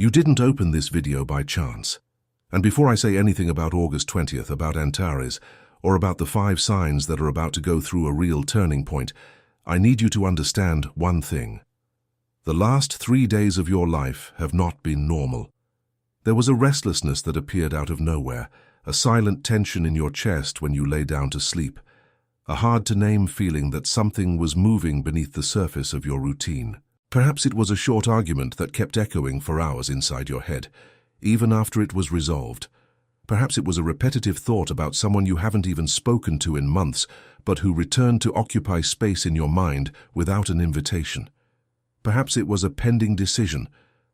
You didn't open this video by chance. And before I say anything about August 20th, about ANTARES, or about the 5 signs that are about to go through a real turning point, I need you to understand one thing. The last 3 days of your life have not been normal. There was a restlessness that appeared out of nowhere, a silent tension in your chest when you lay down to sleep, a hard-to-name feeling that something was moving beneath the surface of your routine. Perhaps it was a short argument that kept echoing for hours inside your head, even after it was resolved. Perhaps it was a repetitive thought about someone you haven't even spoken to in months, but who returned to occupy space in your mind without an invitation. Perhaps it was a pending decision,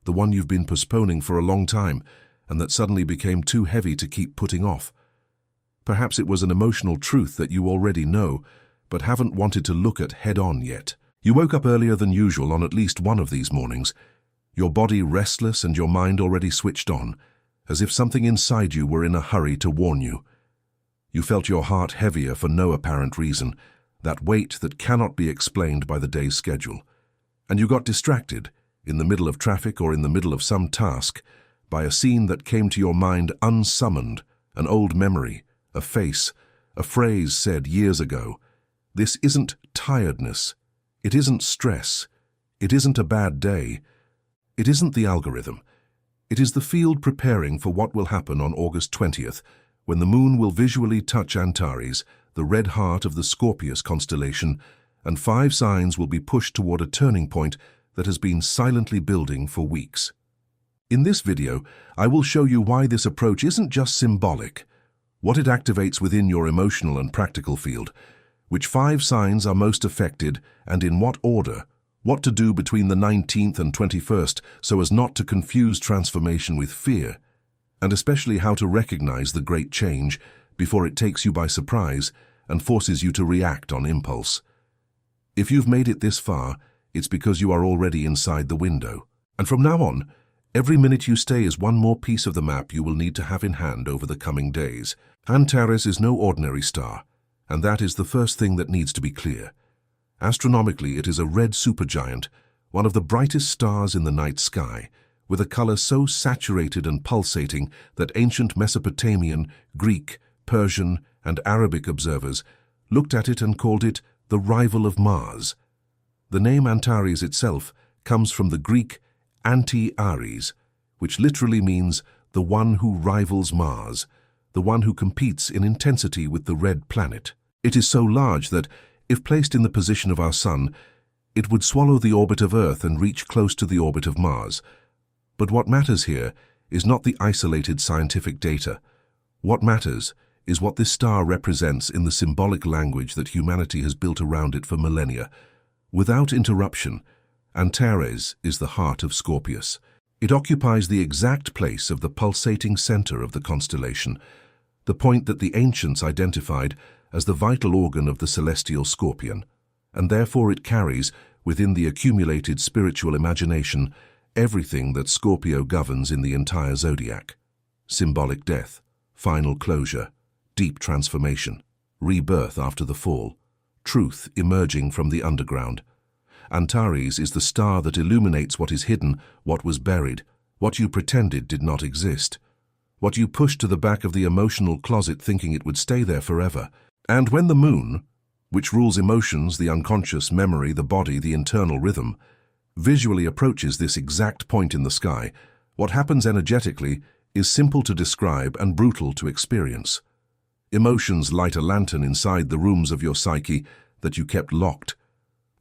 the one you've been postponing for a long time, and that suddenly became too heavy to keep putting off. Perhaps it was an emotional truth that you already know, but haven't wanted to look at head-on yet. You woke up earlier than usual on at least one of these mornings, your body restless and your mind already switched on, as if something inside you were in a hurry to warn you. You felt your heart heavier for no apparent reason, that weight that cannot be explained by the day's schedule. And you got distracted, in the middle of traffic or in the middle of some task, by a scene that came to your mind unsummoned, an old memory, a face, a phrase said years ago. This isn't tiredness. It isn't stress. It isn't a bad day. It isn't the algorithm. It is the field preparing for what will happen on August 20th, when the moon will visually touch Antares, the red heart of the Scorpius constellation, and 5 signs will be pushed toward a turning point that has been silently building for weeks. In this video, I will show you why this approach isn't just symbolic, what it activates within your emotional and practical field, which 5 signs are most affected and in what order, what to do between the 19th and 21st so as not to confuse transformation with fear, and especially how to recognize the great change before it takes you by surprise and forces you to react on impulse. If you've made it this far, it's because you are already inside the window. And from now on, every minute you stay is one more piece of the map you will need to have in hand over the coming days. Antares is no ordinary star, and that is the first thing that needs to be clear. Astronomically, it is a red supergiant, one of the brightest stars in the night sky, with a color so saturated and pulsating that ancient Mesopotamian, Greek, Persian, and Arabic observers looked at it and called it the rival of Mars. The name Antares itself comes from the Greek anti-Ares, which literally means the one who rivals Mars, the one who competes in intensity with the red planet. It is so large that, if placed in the position of our Sun, it would swallow the orbit of Earth and reach close to the orbit of Mars. But what matters here is not the isolated scientific data. What matters is what this star represents in the symbolic language that humanity has built around it for millennia. Without interruption, Antares is the heart of Scorpius. It occupies the exact place of the pulsating center of the constellation, the point that the ancients identified as the vital organ of the celestial scorpion, and therefore it carries, within the accumulated spiritual imagination, everything that Scorpio governs in the entire zodiac. Symbolic death, final closure, deep transformation, rebirth after the fall, truth emerging from the underground. Antares is the star that illuminates what is hidden, what was buried, what you pretended did not exist, what you pushed to the back of the emotional closet thinking it would stay there forever. And when the moon, which rules emotions, the unconscious memory, the body, the internal rhythm, visually approaches this exact point in the sky, what happens energetically is simple to describe and brutal to experience. Emotions light a lantern inside the rooms of your psyche that you kept locked.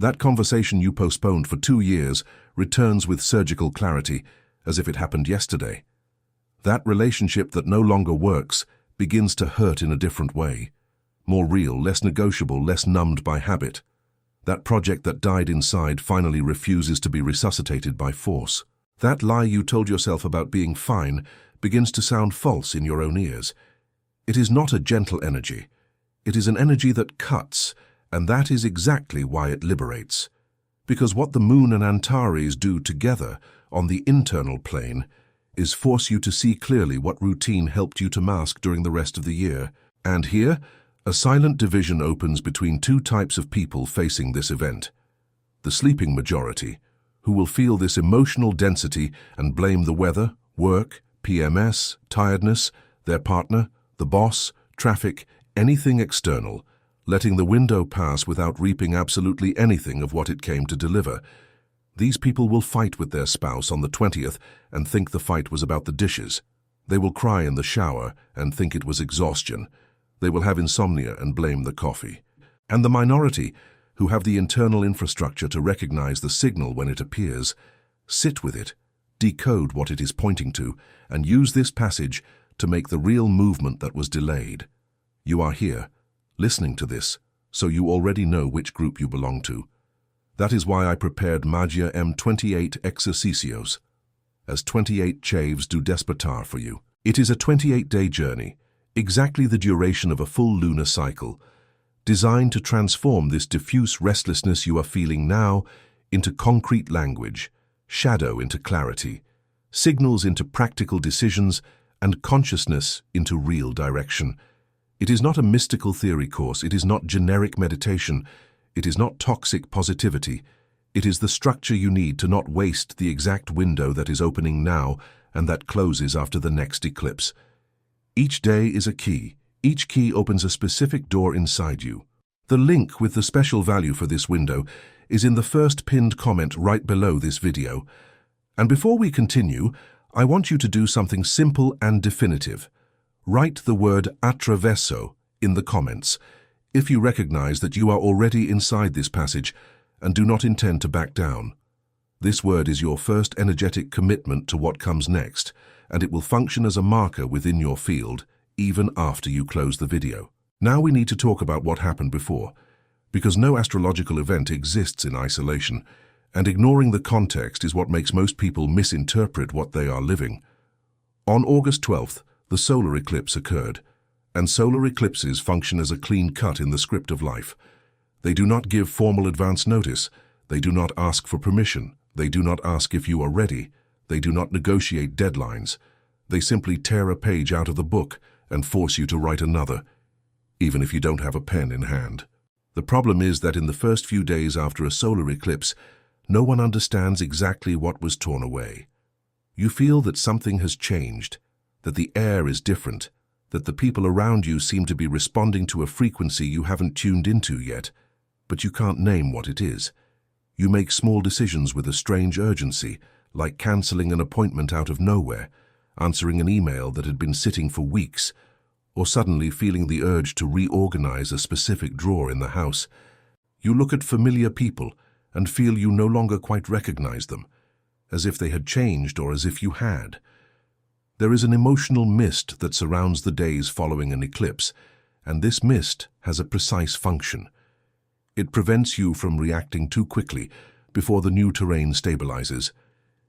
That conversation you postponed for 2 years returns with surgical clarity, as if it happened yesterday. That relationship that no longer works begins to hurt in a different way. More real, less negotiable, less numbed by habit. That project that died inside finally refuses to be resuscitated by force. That lie you told yourself about being fine begins to sound false in your own ears. It is not a gentle energy. It is an energy that cuts, and that is exactly why it liberates. Because what the moon and Antares do together on the internal plane is force you to see clearly what routine helped you to mask during the rest of the year. And here, a silent division opens between 2 types of people facing this event. The sleeping majority, who will feel this emotional density and blame the weather, work, PMS, tiredness, their partner, the boss, traffic, anything external, letting the window pass without reaping absolutely anything of what it came to deliver. These people will fight with their spouse on the 20th and think the fight was about the dishes. They will cry in the shower and think it was exhaustion. They will have insomnia and blame the coffee. And the minority, who have the internal infrastructure to recognize the signal when it appears, sit with it, decode what it is pointing to, and use this passage to make the real movement that was delayed. You are here, listening to this, so you already know which group you belong to. That is why I prepared Magia M28 Exercicios, as 28 chaves do despertar for you. It is a 28-day journey, exactly the duration of a full lunar cycle, designed to transform this diffuse restlessness you are feeling now into concrete language, shadow into clarity, signals into practical decisions, and consciousness into real direction. It is not a mystical theory course, it is not generic meditation, it is not toxic positivity. It is the structure you need to not waste the exact window that is opening now and that closes after the next eclipse. Each day is a key. Each key opens a specific door inside you. The link with the special value for this window is in the first pinned comment right below this video. And before we continue, I want you to do something simple and definitive. Write the word attraverso in the comments if you recognize that you are already inside this passage and do not intend to back down. This word is your first energetic commitment to what comes next, and it will function as a marker within your field, even after you close the video. Now we need to talk about what happened before, because no astrological event exists in isolation, and ignoring the context is what makes most people misinterpret what they are living. On August 12th, the solar eclipse occurred, and solar eclipses function as a clean cut in the script of life. They do not give formal advance notice, they do not ask for permission, they do not ask if you are ready, they do not negotiate deadlines. They simply tear a page out of the book and force you to write another, even if you don't have a pen in hand. The problem is that in the first few days after a solar eclipse, no one understands exactly what was torn away. You feel that something has changed, that the air is different, that the people around you seem to be responding to a frequency you haven't tuned into yet, but you can't name what it is. You make small decisions with a strange urgency, like canceling an appointment out of nowhere, answering an email that had been sitting for weeks, or suddenly feeling the urge to reorganize a specific drawer in the house. You look at familiar people and feel you no longer quite recognize them, as if they had changed or as if you had. There is an emotional mist that surrounds the days following an eclipse, and this mist has a precise function. It prevents you from reacting too quickly before the new terrain stabilizes.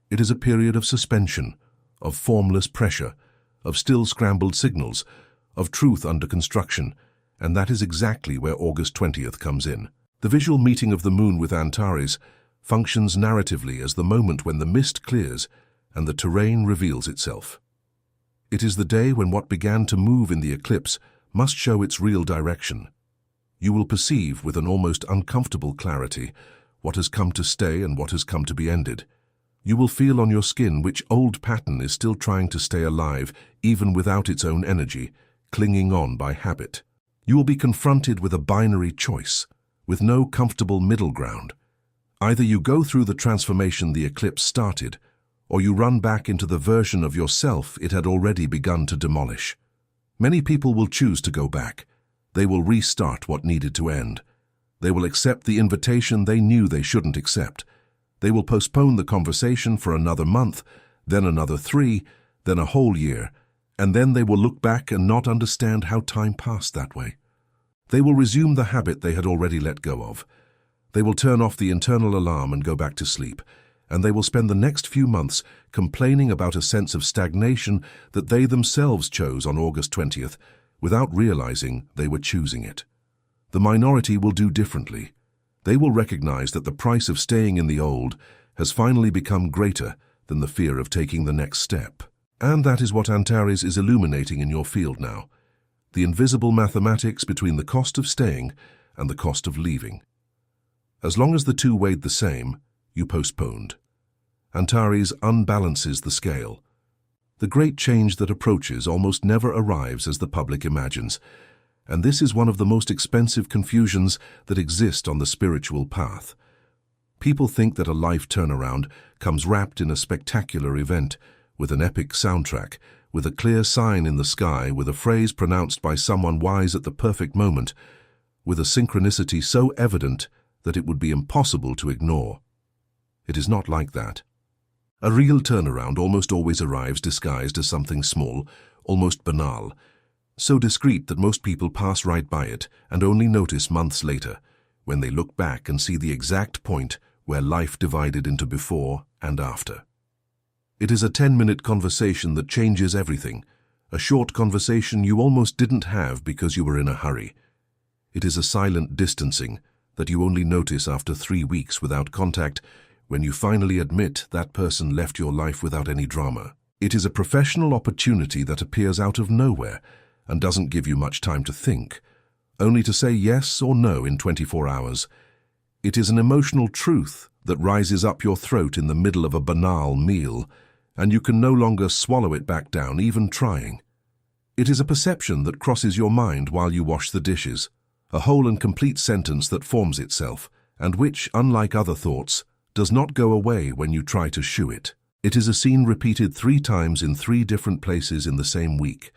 It is a period of suspension, of formless pressure, of still scrambled signals, of truth under construction, and that is exactly where August 20th comes in. The visual meeting of the moon with Antares functions narratively as the moment when the mist clears and the terrain reveals itself. It is the day when what began to move in the eclipse must show its real direction. You will perceive with an almost uncomfortable clarity what has come to stay and what has come to be ended. You will feel on your skin which old pattern is still trying to stay alive even without its own energy, clinging on by habit. You will be confronted with a binary choice, with no comfortable middle ground. Either you go through the transformation the eclipse started, or you run back into the version of yourself it had already begun to demolish. Many people will choose to go back. They will restart what needed to end. They will accept the invitation they knew they shouldn't accept. They will postpone the conversation for another month, then another 3, then a whole year, and then they will look back and not understand how time passed that way. They will resume the habit they had already let go of. They will turn off the internal alarm and go back to sleep, and they will spend the next few months complaining about a sense of stagnation that they themselves chose on August 20th, without realizing they were choosing it. The minority will do differently. They will recognize that the price of staying in the old has finally become greater than the fear of taking the next step. And that is what Antares is illuminating in your field now. The invisible mathematics between the cost of staying and the cost of leaving. As long as the two weighed the same, you postponed. Antares unbalances the scale. The great change that approaches almost never arrives as the public imagines, and this is one of the most expensive confusions that exist on the spiritual path. People think that a life turnaround comes wrapped in a spectacular event, with an epic soundtrack, with a clear sign in the sky, with a phrase pronounced by someone wise at the perfect moment, with a synchronicity so evident that it would be impossible to ignore. It is not like that. A real turnaround almost always arrives disguised as something small, almost banal, so discreet that most people pass right by it and only notice months later, when they look back and see the exact point where life divided into before and after. It is a 10-minute conversation that changes everything, a short conversation you almost didn't have because you were in a hurry. It is a silent distancing that you only notice after 3 weeks without contact, when you finally admit that person left your life without any drama. It is a professional opportunity that appears out of nowhere and doesn't give you much time to think, only to say yes or no in 24 hours. It is an emotional truth that rises up your throat in the middle of a banal meal, and you can no longer swallow it back down, even trying. It is a perception that crosses your mind while you wash the dishes, a whole and complete sentence that forms itself, and which, unlike other thoughts, does not go away when you try to shoo it. It is a scene repeated 3 times in 3 different places in the same week.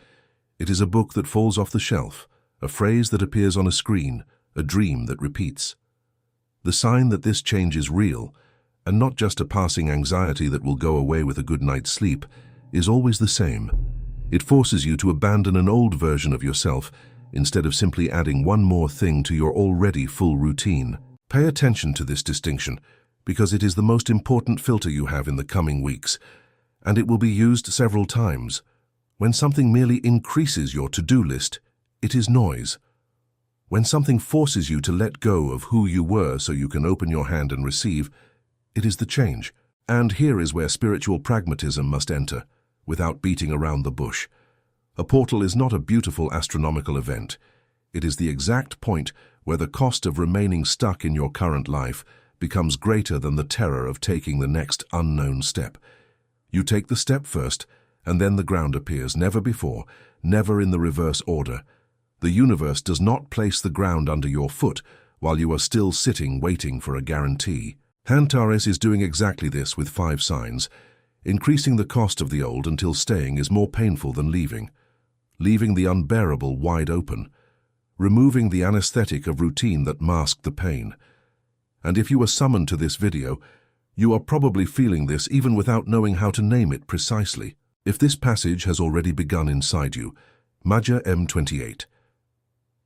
It is a book that falls off the shelf, a phrase that appears on a screen, a dream that repeats. The sign that this change is real, and not just a passing anxiety that will go away with a good night's sleep, is always the same. It forces you to abandon an old version of yourself instead of simply adding one more thing to your already full routine. Pay attention to this distinction, because it is the most important filter you have in the coming weeks, and it will be used several times. When something merely increases your to-do list, it is noise. When something forces you to let go of who you were so you can open your hand and receive, it is the change. And here is where spiritual pragmatism must enter, without beating around the bush. A portal is not a beautiful astronomical event. It is the exact point where the cost of remaining stuck in your current life becomes greater than the terror of taking the next unknown step. You take the step first, and then the ground appears, never before, never in the reverse order. The universe does not place the ground under your foot while you are still sitting waiting for a guarantee. ANTARES is doing exactly this with 5 signs, increasing the cost of the old until staying is more painful than leaving the unbearable wide open, removing the anesthetic of routine that masked the pain. And if you are summoned to this video, you are probably feeling this even without knowing how to name it precisely. If this passage has already begun inside you, Maja M28.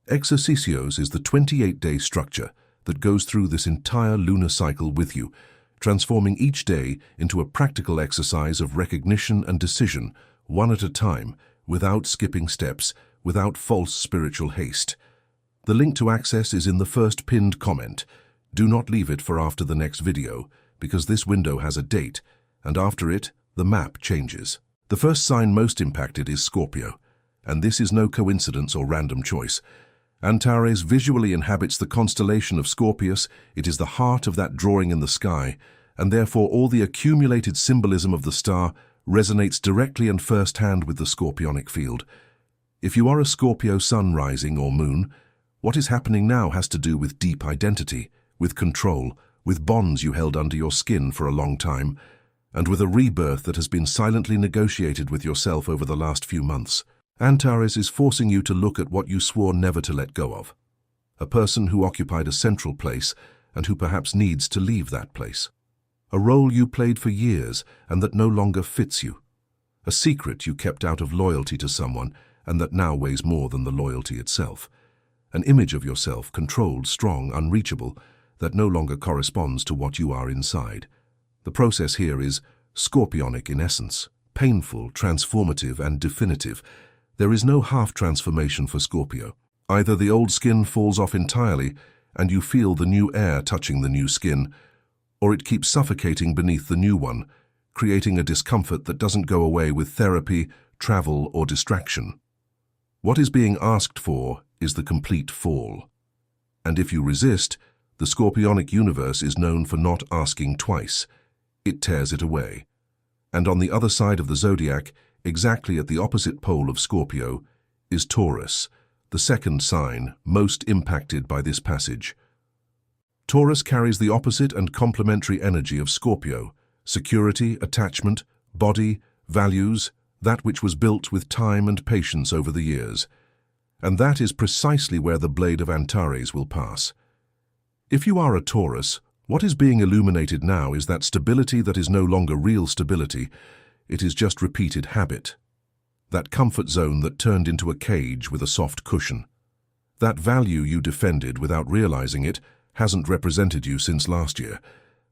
Exercicios is the 28-day structure that goes through this entire lunar cycle with you, transforming each day into a practical exercise of recognition and decision, one at a time, without skipping steps, without false spiritual haste. The link to access is in the first pinned comment. Do not leave it for after the next video, because this window has a date, and after it, the map changes. The first sign most impacted is Scorpio, and this is no coincidence or random choice. Antares visually inhabits the constellation of Scorpius. It is the heart of that drawing in the sky, and therefore all the accumulated symbolism of the star resonates directly and first-hand with the scorpionic field. If you are a Scorpio sun rising or moon, what is happening now has to do with deep identity, with control, with bonds you held under your skin for a long time, and with a rebirth that has been silently negotiated with yourself over the last few months. Antares is forcing you to look at what you swore never to let go of. A person who occupied a central place and who perhaps needs to leave that place. A role you played for years and that no longer fits you. A secret you kept out of loyalty to someone and that now weighs more than the loyalty itself. An image of yourself, controlled, strong, unreachable, that no longer corresponds to what you are inside. The process here is scorpionic in essence, painful, transformative, and definitive. There is no half-transformation for Scorpio. Either the old skin falls off entirely and you feel the new air touching the new skin, or it keeps suffocating beneath the new one, creating a discomfort that doesn't go away with therapy, travel, or distraction. What is being asked for is the complete fall. And if you resist, the scorpionic universe is known for not asking twice. it tears it away. And on the other side of the zodiac, exactly at the opposite pole of Scorpio, is Taurus, the second sign most impacted by this passage. Taurus carries the opposite and complementary energy of Scorpio: security, attachment, body, values, that which was built with time and patience over the years. And that is precisely where the blade of Antares will pass. If you are a Taurus, what is being illuminated now is that stability that is no longer real stability, it is just repeated habit. That comfort zone that turned into a cage with a soft cushion. That value you defended without realizing it hasn't represented you since last year.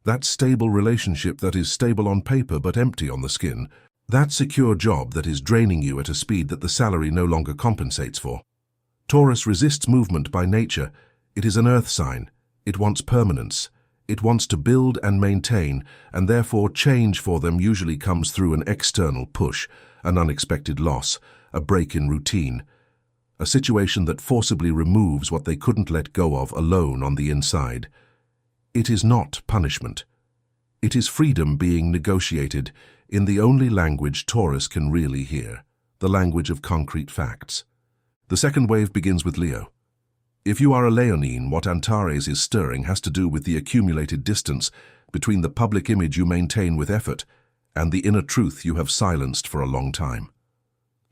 That stable relationship that is stable on paper but empty on the skin. That secure job that is draining you at a speed that the salary no longer compensates for. Taurus resists movement by nature. It is an earth sign. It wants permanence. It wants to build and maintain, and therefore change for them usually comes through an external push, an unexpected loss, a break in routine, a situation that forcibly removes what they couldn't let go of alone on the inside. It is not punishment. It is freedom being negotiated in the only language Taurus can really hear, the language of concrete facts. The second wave begins with Leo. If you are a Leonine, what Antares is stirring has to do with the accumulated distance between the public image you maintain with effort and the inner truth you have silenced for a long time.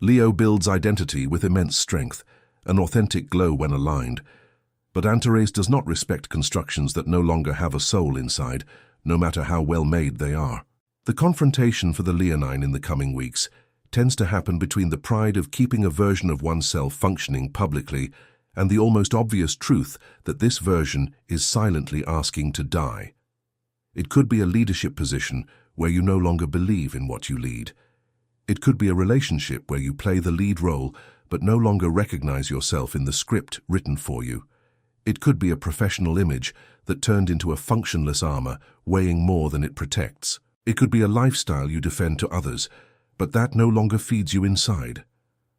Leo builds identity with immense strength, an authentic glow when aligned, but Antares does not respect constructions that no longer have a soul inside, no matter how well made they are. The confrontation for the Leonine in the coming weeks tends to happen between the pride of keeping a version of oneself functioning publicly and the almost obvious truth that this version is silently asking to die. It could be a leadership position where you no longer believe in what you lead. It could be a relationship where you play the lead role but no longer recognize yourself in the script written for you. It could be a professional image that turned into a functionless armor weighing more than it protects. It could be a lifestyle you defend to others, but that no longer feeds you inside.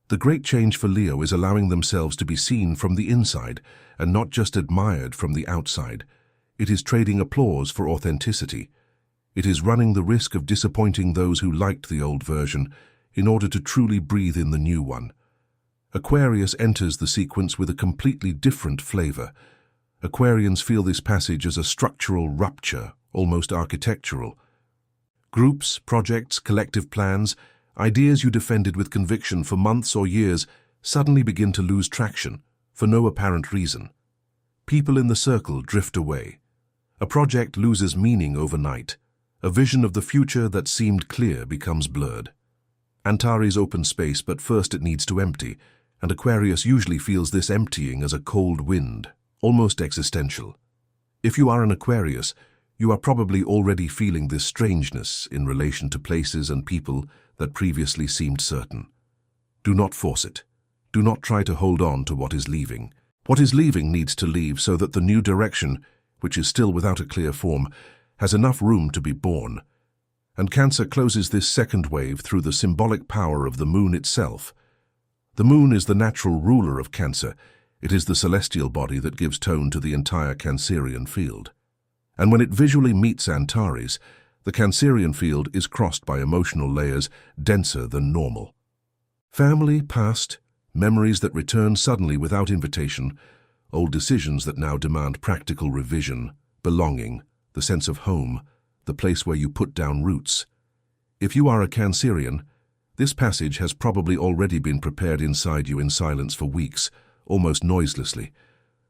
The great change for Leo is allowing themselves to be seen from the inside and not just admired from the outside. It is trading applause for authenticity. It is running the risk of disappointing those who liked the old version in order to truly breathe in the new one. Aquarius enters the sequence with a completely different flavor. Aquarians feel this passage as a structural rupture, almost architectural. Groups, projects, collective plans, ideas you defended with conviction for months or years suddenly begin to lose traction, for no apparent reason. People in the circle drift away. A project loses meaning overnight. A vision of the future that seemed clear becomes blurred. Antares opens space, but first it needs to empty, and Aquarius usually feels this emptying as a cold wind, almost existential. If you are an Aquarius, you are probably already feeling this strangeness in relation to places and people that previously seemed certain. Do not force it. Do not try to hold on to what is leaving. What is leaving needs to leave so that the new direction, which is still without a clear form, has enough room to be born. And Cancer closes this second wave through the symbolic power of the moon itself. The moon is the natural ruler of Cancer. It is the celestial body that gives tone to the entire Cancerian field. And when it visually meets Antares, the Cancerian field is crossed by emotional layers denser than normal. Family, past, memories that return suddenly without invitation, old decisions that now demand practical revision, belonging, the sense of home, the place where you put down roots. If you are a Cancerian, this passage has probably already been prepared inside you in silence for weeks, almost noiselessly,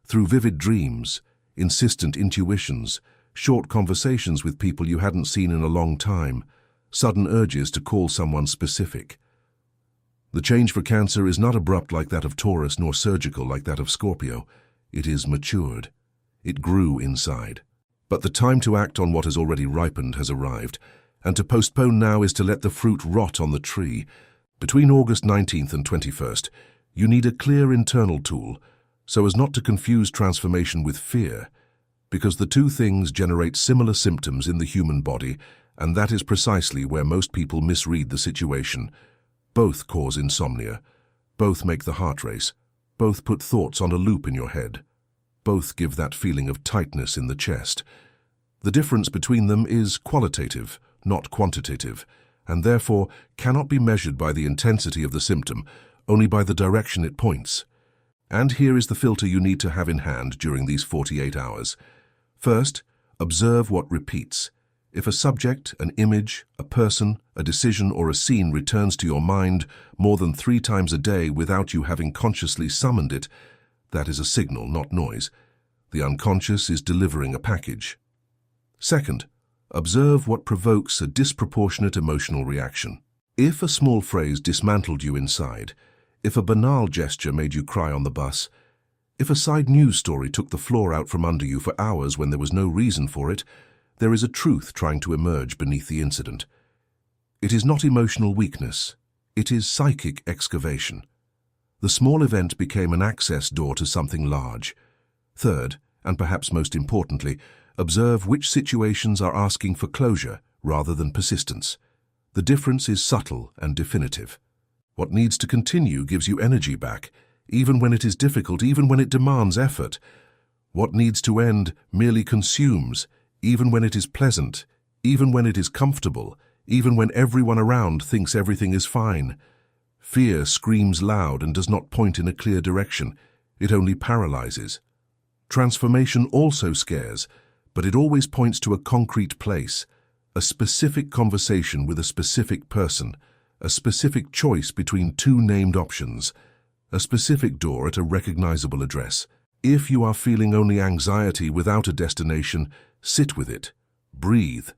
through vivid dreams, insistent intuitions, short conversations with people you hadn't seen in a long time, sudden urges to call someone specific. The change for Cancer is not abrupt like that of Taurus nor surgical like that of Scorpio. It is matured. It grew inside. But the time to act on what has already ripened has arrived, and to postpone now is to let the fruit rot on the tree. Between August 19th and 21st, you need a clear internal tool so as not to confuse transformation with fear, because the two things generate similar symptoms in the human body, and that is precisely where most people misread the situation. Both cause insomnia. Both make the heart race. Both put thoughts on a loop in your head. Both give that feeling of tightness in the chest. The difference between them is qualitative, not quantitative, and therefore cannot be measured by the intensity of the symptom, only by the direction it points. And here is the filter you need to have in hand during these 48 hours. First, observe what repeats. If a subject, an image, a person, a decision, or a scene returns to your mind more than 3 times a day without you having consciously summoned it, that is a signal, not noise. The unconscious is delivering a package. Second, observe what provokes a disproportionate emotional reaction. If a small phrase dismantled you inside, if a banal gesture made you cry on the bus, if a side news story took the floor out from under you for hours when there was no reason for it, there is a truth trying to emerge beneath the incident. It is not emotional weakness, it is psychic excavation. The small event became an access door to something large. Third, and perhaps most importantly, observe which situations are asking for closure rather than persistence. The difference is subtle and definitive. What needs to continue gives you energy back, even when it is difficult, even when it demands effort. What needs to end merely consumes, even when it is pleasant, even when it is comfortable, even when everyone around thinks everything is fine. Fear screams loud and does not point in a clear direction. It only paralyzes. Transformation also scares, but it always points to a concrete place, a specific conversation with a specific person, a specific choice between 2 named options, a specific door at a recognizable address. If you are feeling only anxiety without a destination, sit with it. Breathe.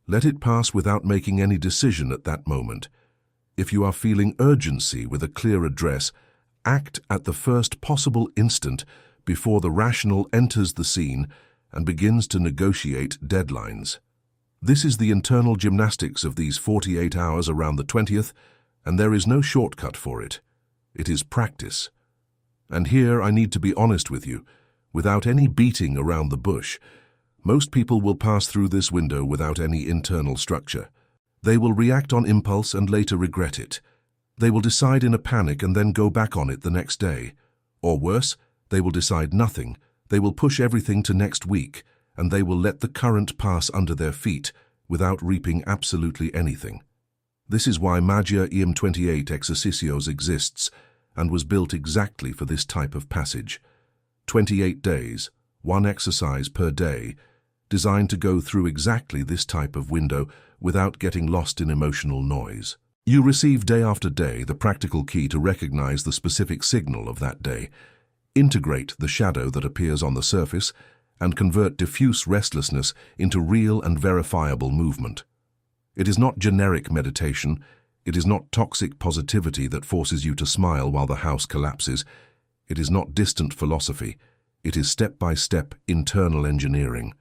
Let it pass without making any decision at that moment. If you are feeling urgency with a clear address, act at the first possible instant before the rational enters the scene and begins to negotiate deadlines. This is the internal gymnastics of these 48 hours around the 20th, and there is no shortcut for it. It is practice. And here I need to be honest with you, without any beating around the bush. Most people will pass through this window without any internal structure. They will react on impulse and later regret it. They will decide in a panic and then go back on it the next day. Or worse, they will decide nothing. They will push everything to next week, and they will let the current pass under their feet without reaping absolutely anything. This is why Magia EM28 Exercicios exists and was built exactly for this type of passage. 28 days, 1 exercise per day, designed to go through exactly this type of window without getting lost in emotional noise. You receive day after day the practical key to recognize the specific signal of that day, integrate the shadow that appears on the surface, and convert diffuse restlessness into real and verifiable movement. It is not generic meditation, it is not toxic positivity that forces you to smile while the house collapses, it is not distant philosophy, it is step-by-step internal engineering.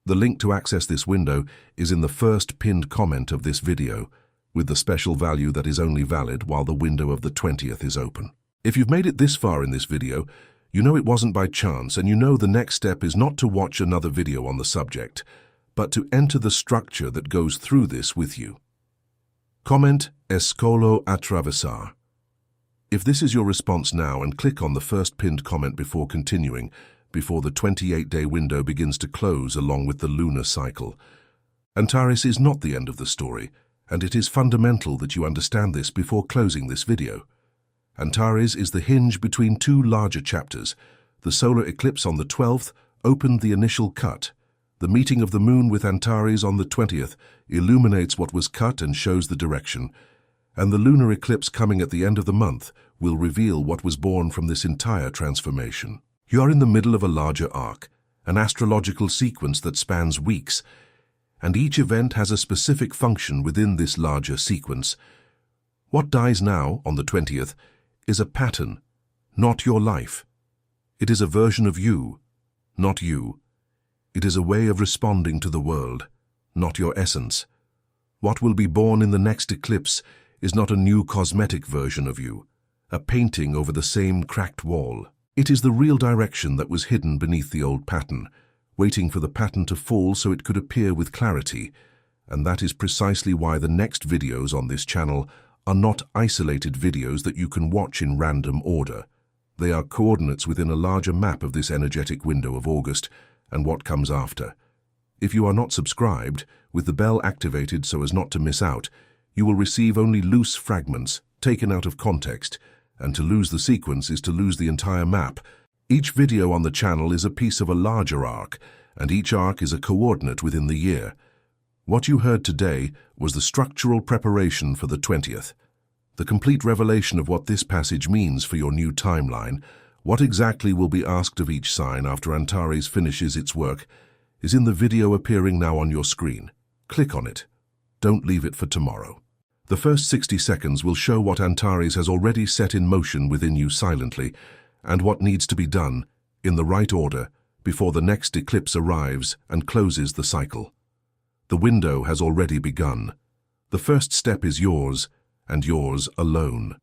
The link to access this window is in the first pinned comment of this video, with the special value that is only valid while the window of the 20th is open. If you've made it this far in this video, you know it wasn't by chance, and you know the next step is not to watch another video on the subject, but to enter the structure that goes through this with you. Comment Escolo atravesar. If this is your response now, and click on the first pinned comment before continuing, before the 28-day window begins to close along with the lunar cycle. ANTARES is not the end of the story, and it is fundamental that you understand this before closing this video. ANTARES is the hinge between 2 larger chapters. The solar eclipse on the 12th opened the initial cut. The meeting of the moon with ANTARES on the 20th illuminates what was cut and shows the direction. And the lunar eclipse coming at the end of the month will reveal what was born from this entire transformation. You are in the middle of a larger arc, an astrological sequence that spans weeks, and each event has a specific function within this larger sequence. What dies now, on the 20th, is a pattern, not your life. It is a version of you, not you. It is a way of responding to the world, not your essence. What will be born in the next eclipse is not a new cosmetic version of you, a painting over the same cracked wall. It is the real direction that was hidden beneath the old pattern, waiting for the pattern to fall so it could appear with clarity, and that is precisely why the next videos on this channel are not isolated videos that you can watch in random order. They are coordinates within a larger map of this energetic window of August and what comes after. If you are not subscribed, with the bell activated so as not to miss out, you will receive only loose fragments, taken out of context, and to lose the sequence is to lose the entire map. Each video on the channel is a piece of a larger arc, and each arc is a coordinate within the year. What you heard today was the structural preparation for the 20th. The complete revelation of what this passage means for your new timeline, what exactly will be asked of each sign after Antares finishes its work, is in the video appearing now on your screen. Click on it. Don't leave it for tomorrow. The first 60 seconds will show what Antares has already set in motion within you silently, and what needs to be done, in the right order, before the next eclipse arrives and closes the cycle. The window has already begun. The first step is yours, and yours alone.